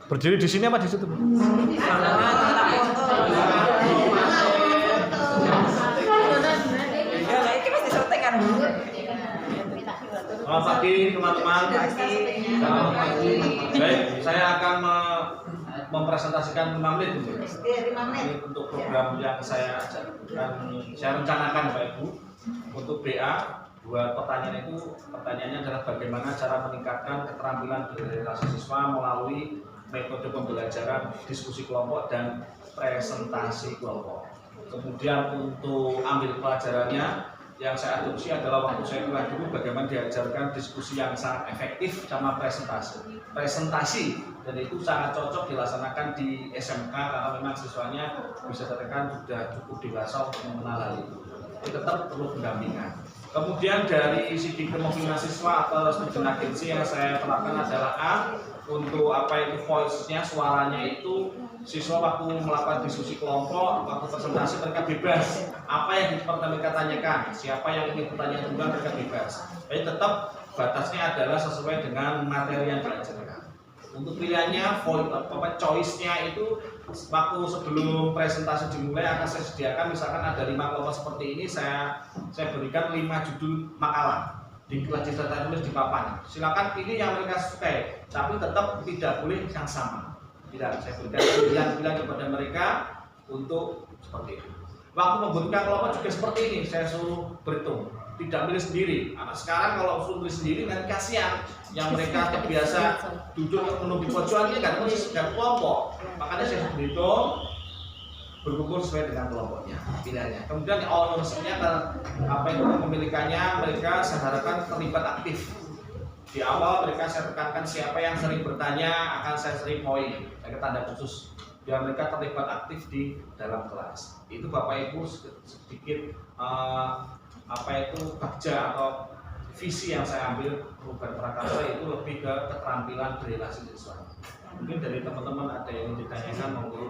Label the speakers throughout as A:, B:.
A: Berdiri di sini apa di situ?
B: Selamat pagi teman-teman. Selamat pagi. Baik, saya akan mempresentasikan 5 menit untuk program yang saya rencanakan Bapak Ibu. Untuk BA, dua pertanyaan itu, pertanyaannya adalah bagaimana cara meningkatkan keterampilan berrelasi siswa melalui metode pembelajaran, diskusi kelompok, dan presentasi kelompok. Kemudian untuk ambil pelajarannya, yang saya adopsi adalah waktu saya kuliah dulu bagaimana diajarkan diskusi yang sangat efektif sama presentasi, dan itu sangat cocok dilaksanakan di SMK karena memang siswanya bisa dikatakan sudah cukup dewasa untuk mengenal hal itu. Tetap perlu pendampingan. Kemudian dari segi kemungkinan siswa atau student agency yang saya terapkan adalah A, untuk apa itu voice-nya, suaranya itu siswa waktu melakukan diskusi kelompok, waktu presentasi mereka bebas. Apa yang mereka tanyakan, siapa yang ingin bertanya juga mereka bebas. Tapi tetap batasnya adalah sesuai dengan materi yang diajarkan. Untuk pilihannya, choice-nya itu waktu sebelum presentasi dimulai akan saya sediakan, misalkan ada 5 kelompok seperti ini, saya berikan 5 judul makalah di kelas data tulis di papan. Silakan pilih yang mereka sukai, tapi tetap tidak boleh yang sama. Tidak, saya berikan pilihan-pilihan kepada mereka untuk seperti itu. Waktu membentukkan kelompok juga seperti ini, saya suruh berhitung, tidak milih sendiri. Anak sekarang kalau suruh milih sendiri nanti kasihan, yang mereka terbiasa duduk menunggu pojokan ini kan kelompok. Makanya saya berhitung, berkumpul sesuai dengan kelompoknya, pilihannya. Kemudian ownership-nya, apa itu kepemilikannya, mereka saya harapkan terlibat aktif. Di awal mereka saya tekankan siapa yang sering bertanya akan saya sering poin, saya tanda khusus biar mereka terlibat aktif di dalam kelas. Itu Bapak Ibu sedikit apa itu bagja atau visi yang saya ambil perubahan prakarsa itu lebih ke keterampilan berrelasi siswa. Mungkin dari teman-teman ada yang ditanyakan, monggo.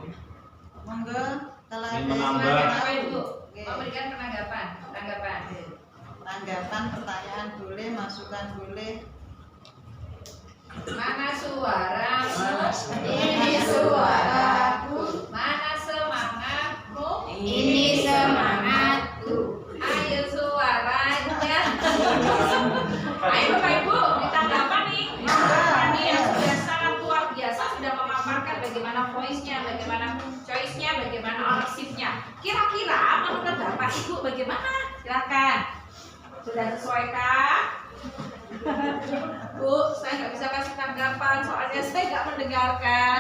C: Kalau
B: ingin menambah
C: apa Ibu?
D: Memberikan
C: tanggapan, pertanyaan boleh, masukan boleh.
D: Mana suaramu?
C: Ini suaraku.
D: Mana semangatmu?
C: Ini semangatku.
D: Ayo suaranya. Ayo Bapak Ibu, ditanggapan nih. Ini yang sudah sangat luar biasa, sudah memaparkan bagaimana voice-nya, bagaimana choice-nya, bagaimana ownership-nya. Kira-kira menurut Bapak Ibu bagaimana? Silakan. Sudah sesuaikah? Bu, saya nggak bisa kasih tanggapan soalnya saya nggak mendengarkan.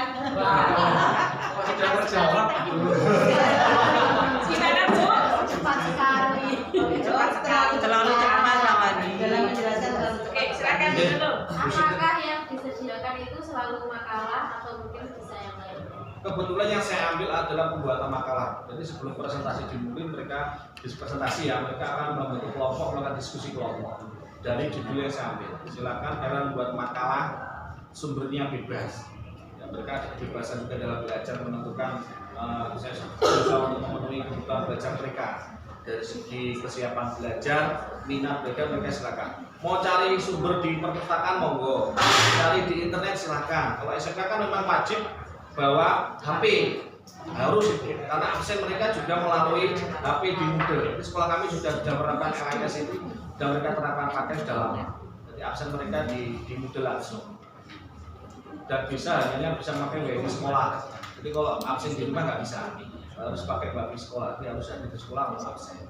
B: Tidak terjawab.
D: Gimana Bu?
C: Cepat sekali.
D: Cepat sekali.
C: Terlalu cepat Rawani. Dalam menjelaskan terlalu cepat.
D: Oke, silakan dulu.
E: Apakah yang disediakan itu selalu makalah atau mungkin bisa yang lain?
B: Kebetulan yang saya ambil adalah pembuatan makalah. Jadi sebelum presentasi dimulai mereka presentasi ya, mereka akan membentuk kelompok, melakukan diskusi kelompok. Dari judul yang saya ambil, silakan kalian buat makalah, sumbernya bebas. Ya, mereka ada kebebasan juga dalam belajar menentukan. Saya berusaha untuk memenuhi kebutuhan belajar mereka. Dari segi kesiapan belajar, minat mereka silakan. Mau cari sumber di perpustakaan monggo, cari di internet silakan. Kalau SMK kan memang wajib bawa HP, harus karena absen mereka juga melalui HP di Moodle. Di sekolah kami sudah menerapkan LMS itu, dan mereka terapkan pakai sudah lama. Jadi absen mereka di Moodle langsung. Dan hanya bisa pakai WiFi sekolah. Jadi kalau absen di rumah nggak bisa, harus pakai WiFi sekolah. Jadi harus ada di sekolah harus absen.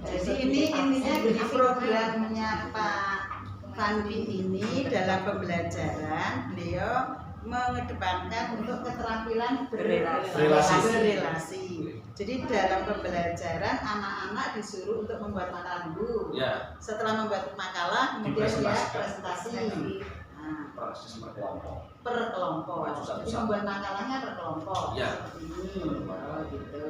C: Jadi ini intinya di programnya Pak Fandi ini dalam pembelajaran beliau mengedepankan untuk keterampilan berrelasi. Jadi dalam pembelajaran anak-anak disuruh untuk membuat makalah dulu.
B: Ya.
C: Setelah membuat makalah kemudian dia presentasi. Nah,
B: Proses per kelompok.
C: per kelompok.
B: Satu-satu.
C: Jadi membuat makalahnya per kelompok.
B: Ya.
C: Seperti ini. Oh, gitu.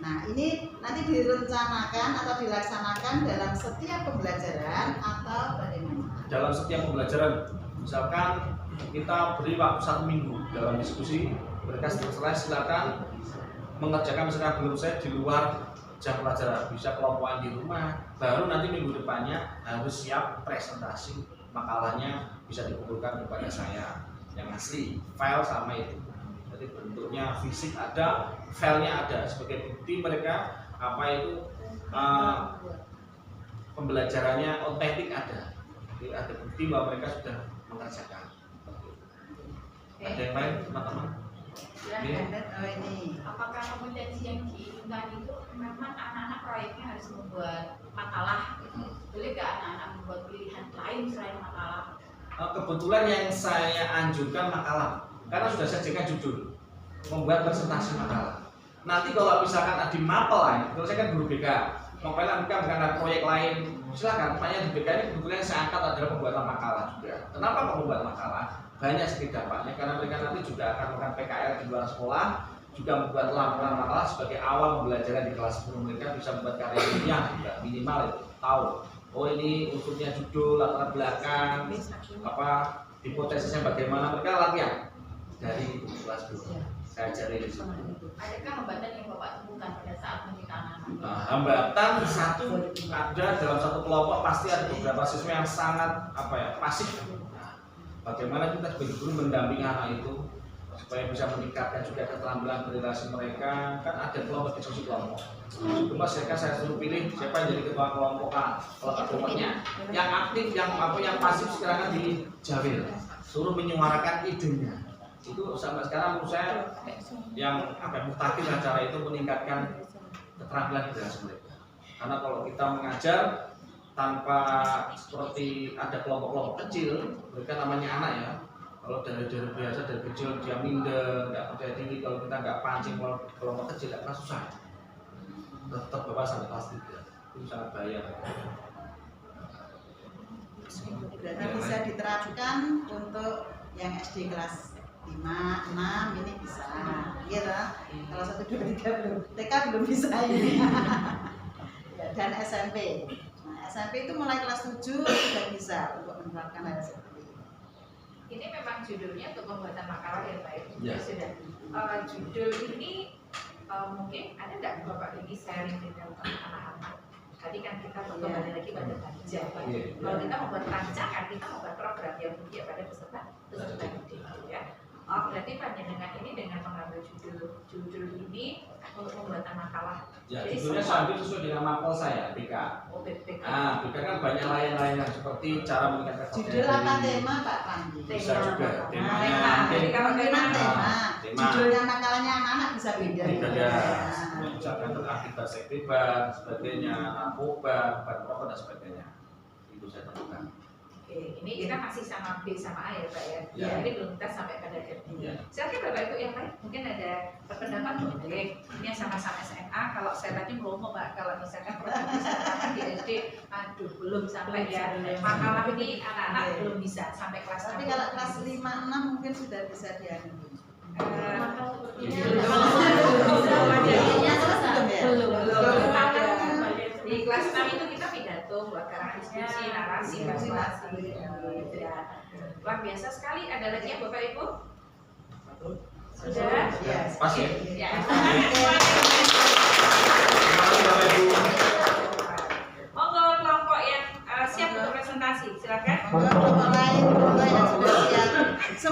C: Nah, ini nanti direncanakan atau dilaksanakan dalam setiap pembelajaran atau bagaimana?
B: Dalam setiap pembelajaran, misalkan kita beri waktu 1 minggu dalam diskusi, mereka setelah silakan mengerjakan misalkan belum saya di luar jam pelajaran, bisa kelompokan di rumah, baru nanti minggu depannya harus siap presentasi makalahnya bisa dikumpulkan kepada saya yang asli, file sama itu. Jadi bentuknya fisik ada, filenya ada sebagai bukti mereka apa itu pembelajarannya otentik ada. Jadi ada bukti bahwa mereka sudah mengerjakan. Ada yang lain teman-teman?
C: Oh ini.
D: Apakah kompetensi yang diinginkan itu memang anak-anak proyeknya harus membuat makalah? Boleh nggak anak-anak membuat pilihan lain selain makalah?
B: Kebetulan yang saya anjurkan makalah, karena sudah saya jaga judul, membuat presentasi makalah. Nanti kalau misalkan ada mapel lain, kalau saya kan guru BK, mapelnya bukan ada proyek lain, silakan. Makanya di BK ini kebetulan yang saya angkat adalah pembuatan makalah juga. Kenapa kok membuat makalah? Banyak sedikit dampaknya, karena mereka nanti juga akan melakukan PKL di luar sekolah, juga membuat laporan makalah sebagai awal pembelajaran di kelas 10. Mereka bisa membuat karya ilmiah juga, minimal itu tahu. Oh ini unsurnya judul, latar belakang, apa hipotesisnya bagaimana, mereka latihan dari kelas 10. Saya ajari di sini.
D: Adakah hambatan yang Bapak temukan pada saat mendidik anak-anak?
B: Hambatan satu ada dalam satu kelompok pasti ada beberapa siswa yang sangat pasif. Nah, bagaimana kita sebagai guru mendampingi anak itu supaya bisa meningkatkan juga keterampilan berrelasi mereka. Kan ada kelompok diskusi kelompok. Cuma saya suruh pilih siapa yang jadi ketua kelompoknya. Yang aktif, yang pasif sekarang dijawil. Suruh menyuarakan idenya. Itu sampai sekarang menurut saya yang mutakhir cara itu meningkatkan keterampilan berrelasi mereka. Karena kalau kita mengajar tanpa seperti ada kelompok-kelompok kecil, mereka namanya anak ya. Kalau dari biasa dari kecil dia minder, nggak percaya diri, kalau kita nggak pancing kelompok kecil akan susah. Tetap bapak sampai kelas 3 itu sangat bahaya.
C: Berarti bisa diterapkan untuk yang SD kelas 5, 6 ini bisa. Gitu. Kalau 1, 2, 3 belum. TK belum bisa ini. Ya, dan SMP. Nah, SMP itu mulai kelas 7 sudah bisa untuk menerapkan hal seperti ini.
D: Ini memang judulnya untuk pembuatan makalah ya Pak.
B: Ya.
D: Sudah. Judul ini mungkin ada nggak Bapak ini sharing dengan anak-anak? Tadi kan kita kembali lagi pada rancangan. Kalau kita membuat rancangan, kita membuat program yang berpihak pada peserta didik, ya. Oh, berarti panjenengan ini dengan mengambil judul ini untuk pembuatan makalah.
B: Ya,
D: Jadi
B: judulnya saya ambil sesuai dengan mapel saya, BK.
D: Oh, BK.
B: BK kan banyak lain-lain seperti cara meningkatkan
C: Judul apa tema Pak Pandi?
B: Bisa juga. Temanya
D: Tema. Jadi kalau tema
C: judulnya makalahnya anak-anak bisa beda.
B: beda. Misalkan akibat seks bebas, sebagainya, narkoba, obat rokok dan sebagainya. Itu saya temukan.
D: Oke, ini kita masih sama B sama A ya Pak ya.
B: Ya.
D: Jadi belum kita sampai pada D.
B: Ya.
D: Silakan Bapak Ibu yang lain, mungkin ada pendapat boleh. Ini yang sama-sama SMA. Kalau saya tadi promo Mbak, kalau misalkan program bisa di SD, aduh belum sampai ya. Makalah ini anak-anak belum bisa sampai kelas 6.
C: Tapi kalau kelas 5, 6 mungkin sudah bisa diambil.
D: Di kelas 6 itu kita pidato, buat karangan diskusi, narasi, persuasi, luar biasa sekali. Ada lagi ya Bapak Ibu? Sudah?
B: Pas ya?
D: Ya.